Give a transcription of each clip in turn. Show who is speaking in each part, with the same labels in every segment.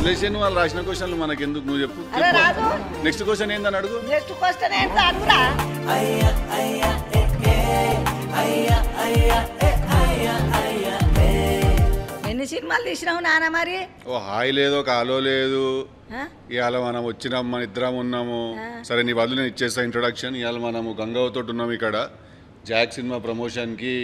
Speaker 1: వదిలేసి వాళ్ళు రాసిన క్వశ్చన్లు మనకి ఎందుకు నువ్వు చెప్పు నెక్స్ట్ క్వశ్చన్ ఏందని అడుగు
Speaker 2: నెక్స్ట్ క్వశ్చన్ ఏంటో అడుగురా ఎన్ని సినిమాలు తీసినావు నాన్న మరి
Speaker 1: ఓ హాయ్ లేదు కాలో లేదు ఇవాళ మనం వచ్చినాం మన ఇద్దరం ఉన్నాము సరే నీ బదులు నేను ఇచ్చేస్తా ఇంట్రొడక్షన్ ఇవాళ మనము గంగావతో ఉన్నాం ఇక్కడ జాక్ సినిమా ప్రమోషన్కి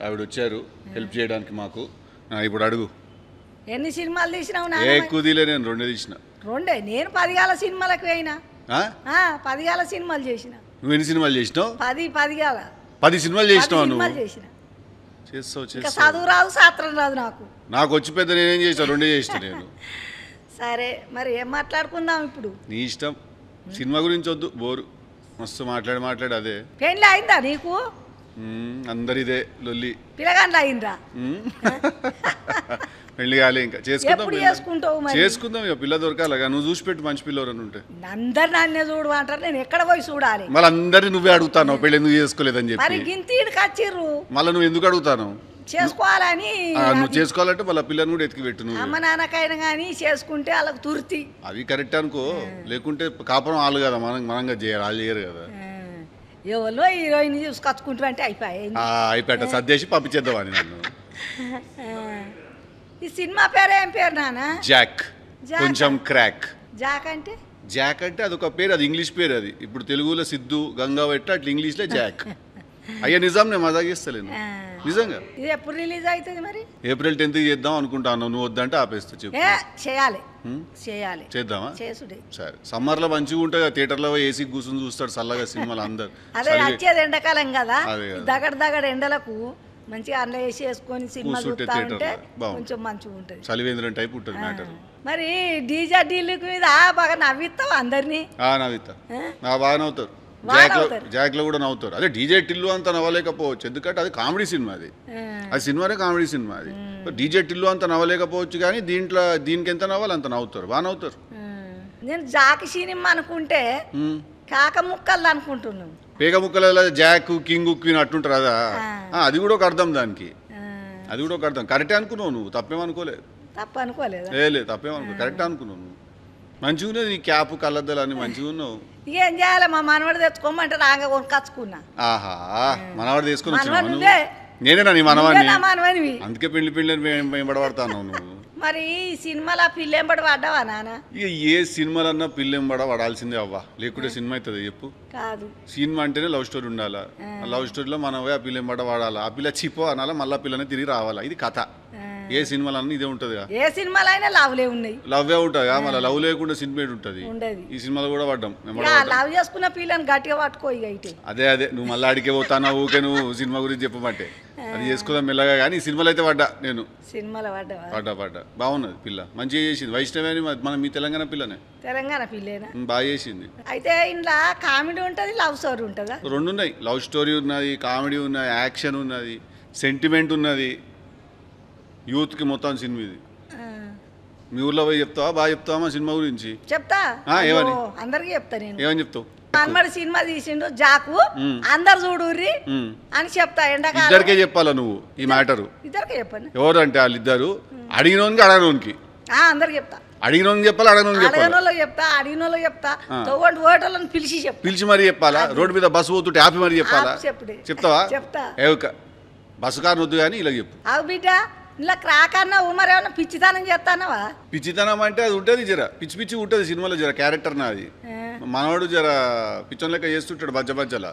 Speaker 1: ఆవిడ వచ్చారు హెల్ప్ చేయడానికి మాకు ఇప్పుడు అడుగు
Speaker 2: ఎన్ని సినిమాలు తీసినావు
Speaker 1: ఎక్కువ తీలే నేను రెండే తీసిన
Speaker 2: రెండే నేను 10 గాల సినిమాలకు పోయినా 10 గాల సినిమాలు చేసిన
Speaker 1: నువ్వు ఎన్ని సినిమాలు చేసినావు
Speaker 2: 10 గాల
Speaker 1: 10 సినిమాలు చేసినావు నువ్వు
Speaker 2: చేస్తావు చదువు రాదు శాస్త్రం రాదు
Speaker 1: నాకు వచ్చి పెద్ద నేనేం చేస్తా రెండే చేస్తా నేను
Speaker 2: సరే మరి ఏం మాట్లాడుకుందాం ఇప్పుడు
Speaker 1: నీ ఇష్టం సినిమా గురించి వద్దు బోరు మస్తు మాట్లాడి అదే
Speaker 2: పెళ్ళి అయిందా నీకు
Speaker 1: అందరిదే లొల్లి
Speaker 2: పిల్లగాండ్లు అయిందా
Speaker 1: పెళ్లి కాలే ఇంకా చేసుకుందాం ఇక పిల్ల దొరకాలగా నువ్వు చూసి పెట్టు మంచి పిల్లవరని ఉంటే
Speaker 2: అందరు నన్నే చూడు అంటారు నేను ఎక్కడ పోయి చూడాలి
Speaker 1: మళ్ళీ అందరినీ నువ్వే అడుగుతాను పెళ్ళి ఎందుకు చేసుకోలేదని చెప్పి
Speaker 2: గింతీడికి వచ్చిర్రు
Speaker 1: మళ్ళీ నువ్వు ఎందుకు అడుగుతాను
Speaker 2: చేసుకోవాలని
Speaker 1: నువ్వు చేసుకోవాలంటే మళ్ళీ పిల్లని కూడా ఎత్తికి పెట్టు నువ్వు
Speaker 2: అమ్మ నాన్నకైనా కానీ చేసుకుంటే వాళ్ళకి తుర్తి
Speaker 1: అవి కరెక్ట్ అనుకో లేకుంటే కాపురం వాళ్ళు కదా మనంగా చేయరు వాళ్ళు చేయరు కదా
Speaker 2: ఎవరో హీరోయిన్ చూసుకొచ్చుకుంటూ అంటే
Speaker 1: అయిపోయాట సర్దేసి పంపించేద్దాం అని నన్ను
Speaker 2: ఈ సినిమా పేరు ఏం పేరు నాన్న
Speaker 1: జాక్ కొంచెం క్రాక్
Speaker 2: జాక్
Speaker 1: అంటే అదొక పేరు అది ఇంగ్లీష్ పేరు అది ఇప్పుడు తెలుగులో సిద్ధు గంగా పెట్ట అట్లా ఇంగ్లీష్లో జాక్ అయ్యా నిజం నేను మజా చేస్తలేను నిజంగా
Speaker 2: ఇది ఎప్పుడు రిలీజ్ అవుతుంది మరి
Speaker 1: ఏప్రిల్ 10th చేద్దాం అనుకుంటాను నువ్వు వద్దంటే ఆపేస్తా చెప్పు
Speaker 2: చేయాలి
Speaker 1: చేద్దామా సరే సమ్మర్ లో మంచిగా ఉంటుంది థియేటర్ లో ఏసీ కూర్చొని చూస్తాడు చల్లగా సినిమాలు అందరు
Speaker 2: అదే వచ్చేది ఎండాకాలం కదా దగడ ఎండలకు మంచిగా అన్న వేసి వేసుకొని సినిమా చూస్తా ఉంటే కొంచెం మంచిగా ఉంటుంది
Speaker 1: చలివేంద్రం టైప్ ఉంటుంది మ్యాటర్
Speaker 2: మరి డీజే డీలుక్ మీద బాగా నవ్విస్తావు అందరినీ
Speaker 1: నవ్విస్తా బాగా నవ్వుతారు జాక్ లో కూడా నవ్వుతారు అదే డీజే టిల్లు అంత నవ్వలేకపోవచ్చు ఎందుకంటే అది కామెడీ సినిమా అది సినిమానే కామెడీ సినిమా అది డీజే టిల్లు అంత నవ్వలేకపోవచ్చు కానీ దీనికి ఎంత నవ్వాలి అంత నవ్వుతారు బాగా నవ్వుతారు
Speaker 2: నేను జాకి సినిమా అనుకుంటే కాక ముక్కలు అనుకుంటున్నాను
Speaker 1: పేగ ముక్కల జాక్ కింగ్ క్వీన్ అట్టుంటారు అదా అది కూడా ఒక అర్థం దానికి అది కూడా ఒక అర్థం కరెక్టే అనుకున్నావు నువ్వు తప్పేమనుకోలేదు లేదు తప్పేమనుకో కరెక్ట్ అనుకున్నావు నువ్వు మంచిగా ఉన్నది నీ క్యాప్ కళ్ళద్దాలు అని మంచిగా ఉన్నావు
Speaker 2: ఏం చేయాలి మా మనవాడు తెచ్చుకోమంటే రాగా కొనుకొచ్చుకున్నా
Speaker 1: ఆహా మనవాడు తీసుకుని నేనేనా నీ మనవాడిని అందుకే పెళ్లి వెంబడబడతాను నువ్వు
Speaker 2: మరి సినిమాలో పిల్లెంబడి పడ్డావా నాన్న
Speaker 1: ఇక ఏ సినిమాలన్నా పిల్లెంబడ పడాల్సిందే అవ్వా లేకుంటే సినిమా అవుతుంది చెప్పు
Speaker 2: కాదు
Speaker 1: సినిమా అంటేనే లవ్ స్టోరీ ఉండాలా లవ్ స్టోరీలో మనం ఆ పిల్లెంబడ వాడాలా ఆ పిల్ల చిపో అనాలా మళ్ళీ పిల్లని తిరిగి రావాలా ఇది కథ ఏ సినిమాలన్నా ఇదే ఉంటది
Speaker 2: ఏ సినిమాలో అయినా లవ్లే ఉన్నాయి
Speaker 1: లవ్వే ఉంటుంది మళ్ళీ లవ్ లేకుండా సినిమా ఉంటుంది ఈ సినిమాలో కూడా పడ్డాం
Speaker 2: లవ్ చేసుకున్న పిల్లని గట్టిగా పట్టుకో ఇక
Speaker 1: అదే నువ్వు మళ్ళీ అడిగే పోతానా ఊకే నువ్వు సినిమా గురించి చెప్పమంటే అది చేసుకుందాం మెల్లగా కానీ సినిమాలో అయితే పడ్డా నేను
Speaker 2: సినిమాలో
Speaker 1: పడ్డా బాగున్నది పిల్ల మంచిగా చేసింది వైష్ణవి అని మన మీ తెలంగాణ పిల్లనే బాగా చేసింది
Speaker 2: అయితే ఇంట్లో కామెడీ ఉంటుంది లవ్ స్టోరీ ఉంటుందా
Speaker 1: రెండు ఉన్నాయి లవ్ స్టోరీ ఉన్నది కామెడీ ఉన్నది యాక్షన్ ఉన్నది సెంటిమెంట్ ఉన్నది యూత్ కి మొత్తం సినిమా ఇది మీ ఊర్లో పోయి చెప్తావా బాగా చెప్తావా మా సినిమా గురించి
Speaker 2: చెప్తా ఏమని అందరికి చెప్తా నేను
Speaker 1: ఏమని చెప్తావు
Speaker 2: అమ్మడి సినిమా తీసిండు జాకు అందరు చూడుర్రి అని చెప్తా ఎండాకాలం
Speaker 1: ఇద్దరికే చెప్పాలా నువ్వు ఈ మ్యాటర్
Speaker 2: ఇద్దరికే చెప్పండి
Speaker 1: ఎవరు అంటే వాళ్ళిద్దరు అడిగినోనికి అడగనోనికి
Speaker 2: అందరికి చెప్తా
Speaker 1: అడిగినోనికి చెప్పాలి
Speaker 2: అడగనోళ్ళకి చెప్తా అడిగినోళ్ళకి చెప్తా తోటి ఓటోళ్ళని పిలిచి
Speaker 1: మరి చెప్పాలా రోడ్డు మీద బస్సు పోతుంటే ఆపి మరి చెప్పాలా చెప్తావా
Speaker 2: చెప్తా
Speaker 1: బస్సు కారు వద్దు కానీ ఇలా చెప్పు
Speaker 2: అవు బిడ్డ ఇలా క్రాక్ అన్నావు మరి ఏమన్నా పిచ్చితనం చేస్తానవా
Speaker 1: పిచ్చితనం అంటే అది ఉంటుంది జర పిచ్చి పిచ్చి ఉంటుంది సినిమాలో జర క్యారెక్టర్ నాది మనవాడు జర పిచ్చం లెక్క చేస్తుంటాడు బజ్జలా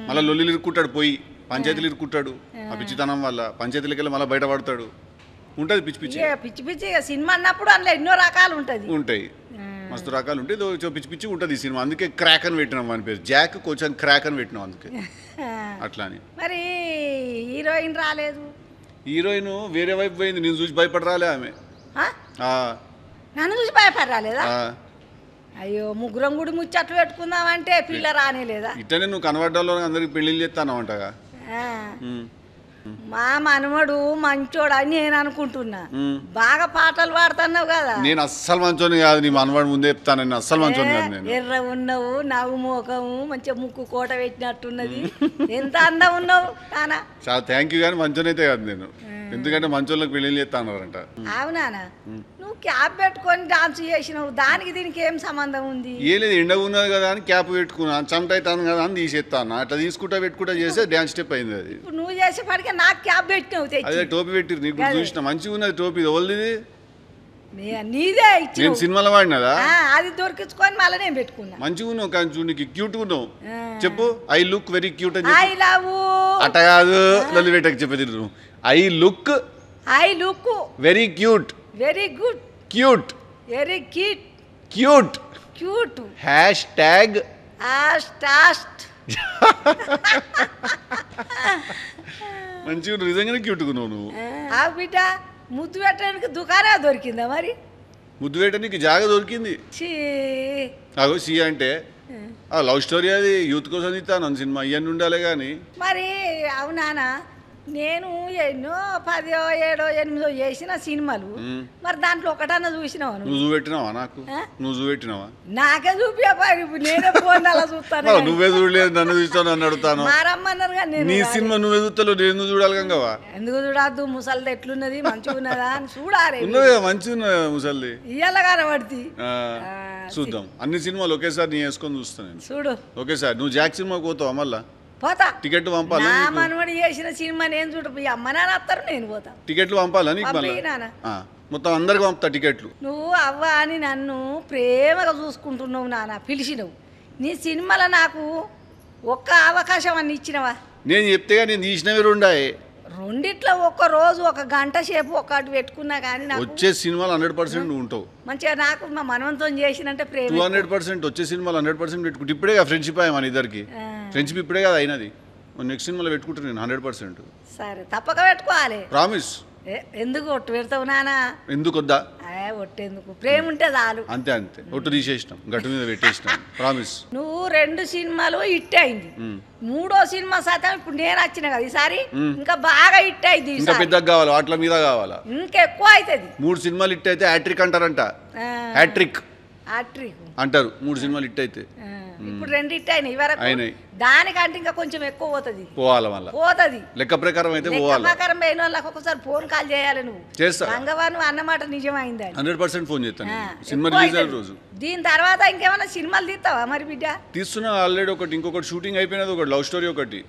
Speaker 1: మళ్ళీ లొల్లి ఇరుక్కుంటాడు పోయి పంచాయతీలు ఇరుక్కుంటాడు ఆ పిచ్చితనం వల్ల పంచాయతీలకి వెళ్ళి మళ్ళీ బయటపడతాడు ఉంటుంది పిచ్చి
Speaker 2: పిచ్చి సినిమా అన్నప్పుడు అందులో ఎన్నో రకాలు
Speaker 1: ఉంటాయి మస్తు రకాలు ఉంటాయి పిచ్చి పిచ్చి ఉంటుంది ఈ సినిమా అందుకే క్రాక్ అని పెట్టినాం అని పేరు జాక్ కొంచెం క్రాక్ అని పెట్టినాం అందుకే అట్లా అని
Speaker 2: మరి హీరోయిన్ రాలేదు
Speaker 1: హీరోయిన్ వేరే వైపు పోయింది నేను చూసి భయపడి రాలే ఆమె
Speaker 2: నన్ను చూసి భయపడి రాలేదా అయ్యో ముగ్గురం గుడి ముచ్చట్లు పెట్టుకుందామంటే పిల్ల రానేలేదా
Speaker 1: ఇట్లనే నువ్వు కనబడ్డాలో అందరికి పెళ్లిళ్ళు చేస్తాను అంటగా
Speaker 2: మా మనవడు మంచోడు అని నేను అనుకుంటున్నా బాగా పాటలు పాడుతున్నావు కదా
Speaker 1: నేను అస్సలు మంచోని కాదు నీ మనవాడు ముందే చెప్తాను అస్సలు మంచోని కాదు నేను
Speaker 2: ఎర్ర ఉన్నావు నవ్వు మోకము మంచిగా ముక్కు కోట పెట్టినట్టున్నది ఎంత అందం ఉన్నావు నానా
Speaker 1: చాలా థ్యాంక్ యూ కానీ మంచోని అయితే కాదు నేను ఎందుకంటే మంచోళ్ళకి పెళ్లి చేస్తానంట
Speaker 2: అవునానా నువ్వు నువ్వు క్యాప్ పెట్టుకొని డాన్స్ చేసినావు, దానికి దీనికి ఏం సంబంధం ఉంది?
Speaker 1: ఏ లేదు, ఎండ ఉన్నది కదా అని క్యాప్ పెట్టుకున్నా, చెమట అవుతాను కదా అని తీసేస్తాను. అట్లా తీసుకుంటా చేస్తే డ్యాన్స్ స్టెప్ అయింది అది.
Speaker 2: ఇప్పుడు నువ్వు చేసేపాటికే నాకు క్యాప్ పెట్టినావు తెచ్చి.
Speaker 1: అదే టోపీ పెట్టిరు, నీకు చూసిన మంచిగా ఉన్నది టోపీ. ఓల్ది
Speaker 2: నీదే ఇచ్చి
Speaker 1: నేను సినిమాలో వాడినదా?
Speaker 2: అది దొరికించుకొని మళ్ళీ నేను పెట్టుకున్నా.
Speaker 1: మంచిగా ఉన్నావు కానీ చూడు, నీకు క్యూట్ ఉన్నావు. చెప్పు ఐ లుక్ వెరీ క్యూట్ అని.
Speaker 2: ఐ లవ్
Speaker 1: అట్ట కాదు, లల్లి పెట్టకు చెప్పేది. I look very cute.
Speaker 2: Very good.
Speaker 1: Cute.
Speaker 2: Very cute.
Speaker 1: Cute.
Speaker 2: Cute.
Speaker 1: Hashtag మంచిగా నిజంగానే క్యూట్గా ఉన్నావు నువ్వు.
Speaker 2: బిడ్డ ముద్దు పెట్టడానికి దుకాణం దొరికిందా మరి?
Speaker 1: ముద్దు పెట్టడానికి జాగా దొరికింది. అగో సి అంటే లవ్ స్టోరీ, అది యూత్ కోసం తీస్తాను సినిమా, ఇవన్నీ ఉండాలి కానీ.
Speaker 2: మరి అవునానా, నేను ఎన్నో 10, 7, 8 చేసిన సినిమాలు, మరి దాంట్లో ఒకటన్నా చూసినావా?
Speaker 1: నువ్వు చూపెట్టినావా నాకు? నువ్వు చూపెట్టినావా?
Speaker 2: నాకే చూపా, నేనే ఫోన్ అలా చూస్తాను.
Speaker 1: నువ్వే చూడలేదు, నన్ను చూస్తాను నన్ను అడుగుతాను.
Speaker 2: మారమ్మన్నారు కానీ
Speaker 1: నీ సినిమా నువ్వే చూస్తావు, నేను చూడాలి కంగవా?
Speaker 2: ఎందుకు చూడద్దు? ముసలిది ఎట్లున్నది, మంచిగా ఉన్నదా అని చూడాలి.
Speaker 1: ఉన్నది మంచిగా ఉన్నదా ముసలిది?
Speaker 2: ఇయ్యాల కనబడి
Speaker 1: చూద్దాం. అన్ని సినిమాలు ఒకేసారి నీ వేసుకొని చూస్తాను నేను.
Speaker 2: చూడు
Speaker 1: ఒకేసారి. నువ్వు జాక్ సినిమాకి పోతావా మళ్ళా?
Speaker 2: పోతా.
Speaker 1: టికెట్ పంపాలా?
Speaker 2: నా మనవడి చేసిన సినిమా నేను చూడ, అమ్మ నాన్న వస్తారు, నేను పోతా.
Speaker 1: టికెట్లు పంపాలా నీకు? మొత్తం అందరికి పంపుతా టికెట్లు.
Speaker 2: నువ్వు అవ్వ అని నన్ను ప్రేమగా చూసుకుంటున్నావు నాన్న, పిలిచినవు. నీ సినిమాలో నాకు ఒక్క అవకాశం అన్ని ఇచ్చినవా?
Speaker 1: నేను చెప్తే నేను తీసినవి రెండాయి.
Speaker 2: రెండిట్లో ఒక్క రోజు 1 గంట సేపు ఒకటి పెట్టుకున్నా కానీ
Speaker 1: వచ్చే సినిమాలు 100% నువ్వు ఉంటావు.
Speaker 2: మంచిగా నాకు మా మనవంతో చేసినంటే ప్రేమ.
Speaker 1: 200% వచ్చే సినిమాలు 100% పెట్టుకుంటే ఇప్పుడే ఫ్రెండ్షిప్ అయ్యా మన ఇద్దరికి. ఫ్రెండ్షిప్ ఇప్పుడే కదా అయినది. నెక్స్ట్ సినిమాలో పెట్టుకుంటాను నేను 100%.
Speaker 2: సరే తప్పక పెట్టుకోవాలి.
Speaker 1: ప్రామిస్.
Speaker 2: ఎందుకు ఒట్టు పెడతావు నానా?
Speaker 1: ఎందుకు వద్దా?
Speaker 2: ఒట్టెందుకు, ప్రేమ ఉంటే చాలు.
Speaker 1: అంతే అంతే, ఒట్టు తీసేసినాం, గట్టు మీద పెట్టేసినాం. ప్రామిస్.
Speaker 2: నువ్వు 2 సినిమాలు హిట్ అయింది, 3వ సినిమా శాతం ఇప్పుడు నేను వచ్చిన కదా ఈసారి ఇంకా బాగా హిట్ అయింది.
Speaker 1: ఇంకా పెద్దగా కావాలి, వాటిల మీద కావాలా?
Speaker 2: ఇంకెక్కువ అవుతుంది.
Speaker 1: 3 సినిమాలు హిట్ అయితే హ్యాట్రిక్ అంటారంట. హ్యాట్రిక్ అంటారు 3 సినిమాలు హిట్ అయితే.
Speaker 2: ఇప్పుడు 2 హిట్ అయినాయి వరకు, దానికంటే ఇంకా కొంచెం ఎక్కువ పోతుంది.
Speaker 1: పోవాలి మళ్ళీ
Speaker 2: పోతుంది.
Speaker 1: లెక్క ప్రకారం అయితే పోవాలి.
Speaker 2: ప్రకారం పోయిన వాళ్ళకి ఒకసారి ఫోన్ కాల్ చేయాలి. నువ్వు
Speaker 1: చేస్తా.
Speaker 2: గంగవారు అన్నమాట నిజమైంది.
Speaker 1: 100% ఫోన్ చేస్తాను సినిమా రిలీజ్ అయిన రోజు.
Speaker 2: దీని తర్వాత ఇంకేమైనా సినిమాలు తీస్తావా మరి బిడ్డ?
Speaker 1: తీస్తున్నా ఆల్రెడీ ఒకటి, ఇంకొకటి షూటింగ్ అయిపోయినది, ఒకటి లవ్ స్టోరీ ఒకటి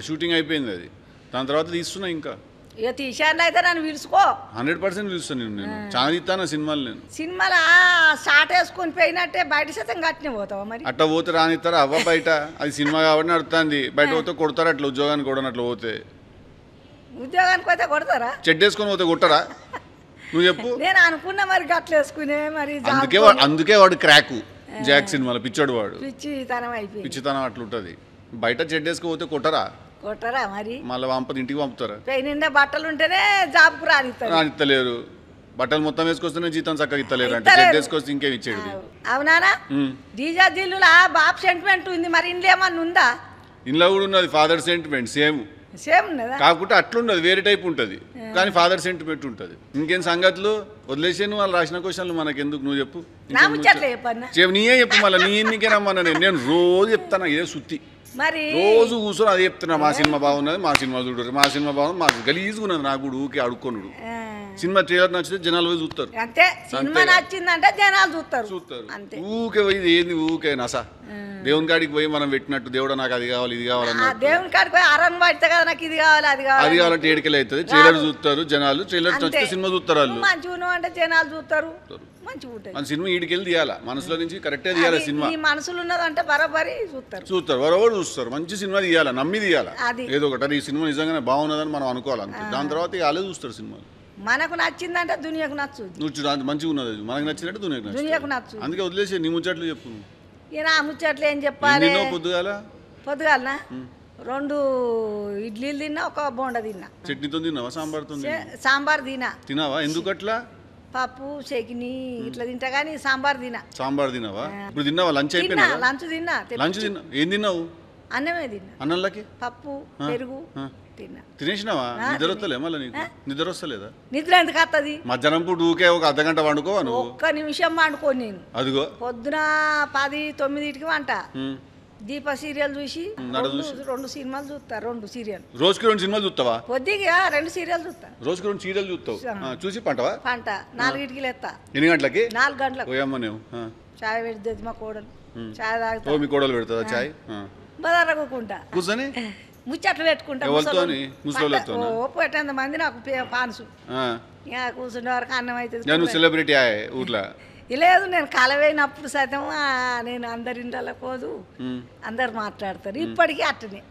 Speaker 1: షూటింగ్ అయిపోయింది. అది దాని తర్వాత తీస్తున్నా. ఇంకా
Speaker 2: ఇక తీసాను అయితే నన్ను పిలుచుకో.
Speaker 1: 100% పిలుస్తాను నేను. చాలా తీస్తాను సినిమాలు. నేను
Speaker 2: సినిమాలు షార్ట్ వేసుకొని పోయినట్టే బయట శాతం కట్టినే పోతావా మరి?
Speaker 1: అట్లా పోతే రానిస్తారా? అవ్వ బయట అది సినిమా కాబట్టి నడుతుంది, బయట పోతే కొడతారా? అట్లా ఉద్యోగానికి కూడా అట్లా పోతే,
Speaker 2: ఉద్యోగానికి పోతే కొడతారా?
Speaker 1: చెడ్డ వేసుకొని పోతే కొట్టరా? నువ్వు చెప్పు.
Speaker 2: నేను అనుకున్నా మరి గట్ల వేసుకునే మరి.
Speaker 1: అందుకే వాడు క్రాకు జాక్ సినిమాలో పిచ్చాడు వాడు. పిచ్చితనం అట్లుంటది. బయట చెడ్డ వేసుకుపోతే కొట్టరా?
Speaker 2: కొట్టరా మరి? మళ్ళీ
Speaker 1: ఇంటికి పంపుతారా?
Speaker 2: నిండా బట్టలు ఉంటేనే జాబ్కు
Speaker 1: రానిత్తలేరు. బట్టలు మొత్తం వేసుకొస్తేనే జీతం చక్కగా ఇస్తలేరు అంటే చెడ్డ వేసుకొస్తే ఇంకేం ఇచ్చేది?
Speaker 2: అవునానా? డీజా దిల్లులా బాబు సెంటిమెంట్ ఉంది, మరి ఇంట్లో ఏమన్నా ఉందా?
Speaker 1: ఇంట్లో కూడా ఉన్నది ఫాదర్ సెంటిమెంట్. సేమ్
Speaker 2: ఉన్నదా?
Speaker 1: కాకుంటే అట్లుండదు, వేరే టైప్ ఉంటుంది కానీ ఫాదర్ సెంటిమెంట్ ఉంటుంది. ఇంకేం సంగతులు? వదిలేసాను వాళ్ళు రాసిన క్వశ్చన్లు మనకెందుకు, నువ్వు చెప్పు. నీయే చెప్పు మళ్ళీ. నీకే రమ్మన్నా నేను రోజు చెప్తాను ఇదే సుత్తి.
Speaker 2: మరి
Speaker 1: రోజు కూర్చొని అదే చెప్తున్నా, మా సినిమా బాగున్నది, మా సినిమా చూడరు, మా సినిమా బాగుంది, మాకు గలీజ్గా ఉన్నది. నాకు కూడా ఊకే అడుక్కొనుడు. సినిమా ట్రైలర్ నచ్చితే జనాలు పోయి చూస్తారు.
Speaker 2: అంతే, సినిమా నచ్చిందంటే జనాలు చూస్తారు.
Speaker 1: ఊకే పోయి ఏంది ఊకే నసా. దేవుని కాడికి పోయి మనం పెట్టినట్టు దేవుడు నాకు అది కావాలి ఇది కావాలన్నా,
Speaker 2: దేవుని కాడికి పోయి అరన్ పడితే కదా నాకు ఇది కావాలి అది
Speaker 1: కావాలంటే ఏడికెళ్ళి అవుతుంది. ట్రైలర్ చూస్తారు జనాలు, ట్రైలర్ నచ్చితే సినిమా చూస్తారు. వాళ్ళు
Speaker 2: మంచిగా అంటే జనాలు చూస్తారు.
Speaker 1: మన సినిమా ఈడికెళ్ళి తీయాలా, మనసులో నుంచి కరెక్టే తీయాలి. సినిమా
Speaker 2: మనసులో ఉన్నదంటే బరాబరి
Speaker 1: చూస్తారు, బరాబరు చూస్తారు. మంచి సినిమా తీయాలా, నమ్మి తీయాలా. ఏదో ఒకటి ఈ సినిమా నిజంగానే బాగున్నదని మనం అనుకోవాలి. దాని తర్వాత వాళ్ళే చూస్తారు సినిమాలు.
Speaker 2: మనకు నచ్చిందంటే దునియాకు నచ్చు.
Speaker 1: నువ్వు మంచిగా ఉన్నది, మనకు నచ్చినట్టు దునియాకు నచ్చు. అందుకే వదిలేసి నీ ముచ్చట్లు చెప్పు.
Speaker 2: నా ముచ్చట్లు ఏం చెప్పాలి?
Speaker 1: పొద్దుగాలనా
Speaker 2: 2 ఇడ్లీలు తిన్నా, 1 బోండా తిన్నా.
Speaker 1: చట్నీతో తిన్నావా?
Speaker 2: సాంబార్
Speaker 1: తినావా? ఎందుకు అట్లా?
Speaker 2: పప్పు చట్నీ ఇట్లా తింటా కానీ సాంబార్
Speaker 1: తినావా? ఇప్పుడు తిన్నావా? లంచ్ అయిపోయినా?
Speaker 2: లంచ్ తిన్నా.
Speaker 1: ఏం తిన్నావు?
Speaker 2: అన్నమే తిన్నా.
Speaker 1: అన్నంలోకి
Speaker 2: పప్పు పెరుగు తిన్నా.
Speaker 1: తినేసినావా? నిద్ర వస్తలే మళ్ళీ నీకు? నిద్ర వస్తలేదా?
Speaker 2: నిద్ర ఎందుకు వస్తుంది?
Speaker 1: మధ్యాహ్నం పూట ఊకే 1 అర్ధగంట వండుకోవా నువ్వు?
Speaker 2: 1 నిమిషం వండుకోను నేను.
Speaker 1: అదిగో
Speaker 2: పొద్దున 10, 9కి వంట, దీప సీరియల్ చూసి రెండు సినిమాలు చూస్తా, 2 సీరియల్.
Speaker 1: రోజుకి 2 సినిమాలు చూస్తావా?
Speaker 2: పొద్దుగా 2 సీరియల్ చూస్తా.
Speaker 1: రోజుకి 2 సీరియల్ చూస్తావు. చూసి పంటవా?
Speaker 2: పంట 4కి లేస్తా.
Speaker 1: ఎన్ని గంటలకి?
Speaker 2: 4 గంటలకు.
Speaker 1: ఓయమ్మ నువ్వు
Speaker 2: చాయ్ పెడుతుంది మా కోడలు, చాయ్ తాగుతా.
Speaker 1: ఓ మీ కోడలు పెడుతుందా చాయ్?
Speaker 2: బదారకుంటా
Speaker 1: కూర్చొని
Speaker 2: ముచ్చట్లు పెట్టుకుంటా. ఓ పెట్టేంత మంది నాకు పాన్సు కూర్చుండే వరకు అన్నం అవుతుంది.
Speaker 1: సెలబ్రిటీ ఊర్లో
Speaker 2: లేదు, నేను కలవైనప్పుడు సైతం నేను అందరి ఇంట్లో పోదు, అందరు మాట్లాడతారు. ఇప్పటికీ అట్టనే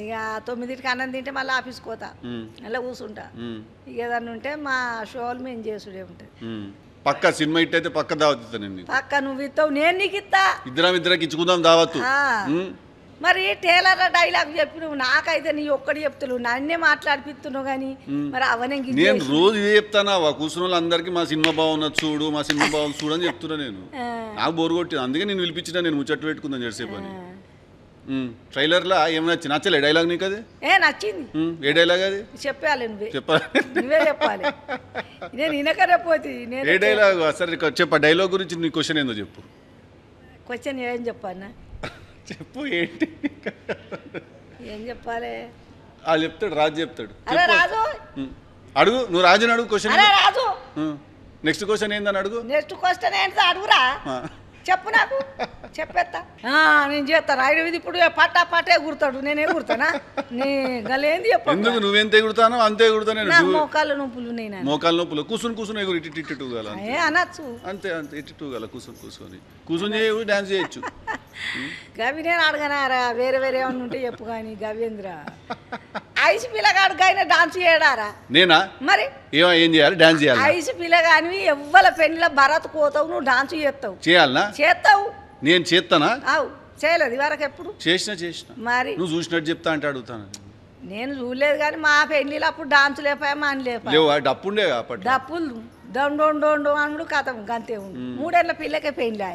Speaker 2: ఇక 9కి అన్నం తింటే మళ్ళీ ఆఫీస్కి పోతా, అలా కూర్చుంటా. ఇక ఏదన్నా ఉంటే మా షోలు మేము చేసుడే ఉంటుంది.
Speaker 1: పక్క సినిమా ఇట్ అయితే పక్క దావత్ నేను
Speaker 2: పక్క నువ్వు ఇస్తావు, నేను నీకు ఇస్తా.
Speaker 1: ఇద్దరికి ఇచ్చుకుందాం దావత్తు.
Speaker 2: మరి టేలర్ డైలాగ్ చెప్పి నువ్వు నాకైతే నీ ఒక్కటి చెప్తున్నావు, నన్నే మాట్లాడిపిస్తున్నావు కానీ మరి అవనే.
Speaker 1: నేను రోజు ఇదే చెప్తానా కూర్చున్న వాళ్ళందరికీ మా సినిమా బాగున్నది చూడు, మా సినిమా బాగుంది చూడు అని చెప్తున్నా. నేను నాకు బోరు కొట్టింది, అందుకే నేను పిలిపించినా. నేను ముచ్చట్లు పెట్టుకుందాం జెర్సేపు అని. ట్రైలర్లో ఏమైనా నచ్చలే డైలాగ్ నీకు? అది
Speaker 2: నచ్చింది.
Speaker 1: ఏ డైలాగ్ అది?
Speaker 2: చెప్పాలి నువ్వే చెప్పాలి, నేను వినకరేపోతే.
Speaker 1: ఏ డైలాగ్? సరే చెప్ప, డైలాగ్ గురించి నీ క్వశ్చన్ ఏందో చెప్పు.
Speaker 2: క్వశ్చన్ ఏం చెప్పానా?
Speaker 1: చెప్పు. ఏంటి
Speaker 2: ఏం చెప్పాలి?
Speaker 1: వాళ్ళు చెప్తాడు, రాజు చెప్తాడు.
Speaker 2: అరే రాజు
Speaker 1: అడుగు, నువ్వు రాజుని అడుగు క్వశ్చన్.
Speaker 2: రాజు
Speaker 1: నెక్స్ట్ క్వశ్చన్ ఏందని అడుగు.
Speaker 2: నెక్స్ట్ క్వశ్చన్ ఏంటి అడుగురా, చెప్పు నాకు, చెప్పేస్తా. నేను చేస్తాను. ఆయన ఇప్పుడు పట్టా పట్టే గుర్తాడు, నేనే గుర్తానా? నీ గలేంది చెప్పు.
Speaker 1: ఎందుకు నువ్వెంత ఎగురుతానో అంతే ఎగురుతాను.
Speaker 2: మోకాళ్ళ నొప్పులు నేను.
Speaker 1: మోకాళ్ళ నొప్పులు కూర్చుని ఎగురు, ఇటు గల
Speaker 2: అనొచ్చు.
Speaker 1: అంతే అంతే, ఇటు గల కూర్చొని చేయవు, డాన్స్ చేయొచ్చు.
Speaker 2: గవి నేను అడగనారా, వేరే వేరే ఏమన్నా ఉంటే చెప్పు. కానీ గవేంద్ర ఐసు పిల్లగాడు ఆయన డాన్స్ చేయడారా?
Speaker 1: నేనా?
Speaker 2: మరి
Speaker 1: ఏం చేయాలి? డాన్స్ చేయాలి.
Speaker 2: ఐసు పిల్లగాని ఎవ్వల పెళ్లిలో భరత్ కోతావు, నువ్వు డాన్స్ చేస్తావు.
Speaker 1: చేయాలనా?
Speaker 2: చేస్తావు.
Speaker 1: నేను చేస్తానా?
Speaker 2: అవు చేయలేదు వరకు ఎప్పుడు.
Speaker 1: చేసిన మరి నువ్వు చూసినట్టు చెప్తా అంటే అడుగుతాను.
Speaker 2: నేను చూడలేదు కానీ మా పెళ్లిలో అప్పుడు డాన్స్ లేపాయా, మా అని లేపా.
Speaker 1: డప్పుండే
Speaker 2: డప్పులు దొండొండొండు అనుడు కథం గంతే ఉండు. 3 ఏళ్ళ పిల్లకే పెళ్లి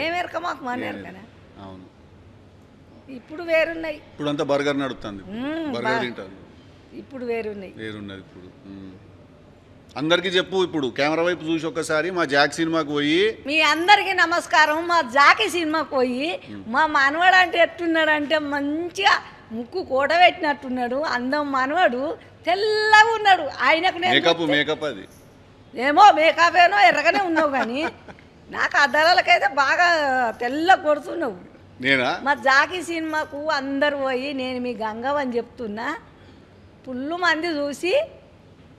Speaker 2: ఏమెరక మాకు మన ఎరకనా.
Speaker 1: అవును,
Speaker 2: ఇప్పుడు వేరున్నాయి.
Speaker 1: ఇప్పుడు అంతా బర్గర్ నడుస్తుంది, బర్గర్ తింటారు.
Speaker 2: ఇప్పుడు వేరున్నది
Speaker 1: ఇప్పుడు. అందరికి చెప్పు, ఇప్పుడు కెమెరా వైపు చూసి ఒకసారి మా జాక్ సినిమాకి పోయి.
Speaker 2: మీ అందరికి నమస్కారం. మా జాకి సినిమాకి పోయి మా మనవాడు అంటే ఎట్టున్నాడు అంటే మంచిగా ముక్కు కూడ పెట్టినట్టున్నాడు, అందం మనవాడు, తెల్లగా ఉన్నాడు. ఆయనకు
Speaker 1: మేకప్ అది
Speaker 2: ఏమో మేకప్ ఏనో ఎర్రగానే ఉన్నావు కానీ నాకు అద్దాలకైతే బాగా తెల్ల కొడుతున్నావు.
Speaker 1: నేనా?
Speaker 2: మా జాకి సినిమాకు అందరు పోయి, నేను మీ గంగవని చెప్తున్నా, ఫుల్ మంది చూసి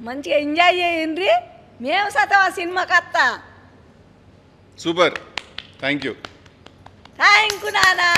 Speaker 2: మంచిగా ఎంజాయ్ చేయండి. మేము సతం ఆ సినిమాకి వస్తా.
Speaker 1: సూపర్, థ్యాంక్ యూ
Speaker 2: నానా.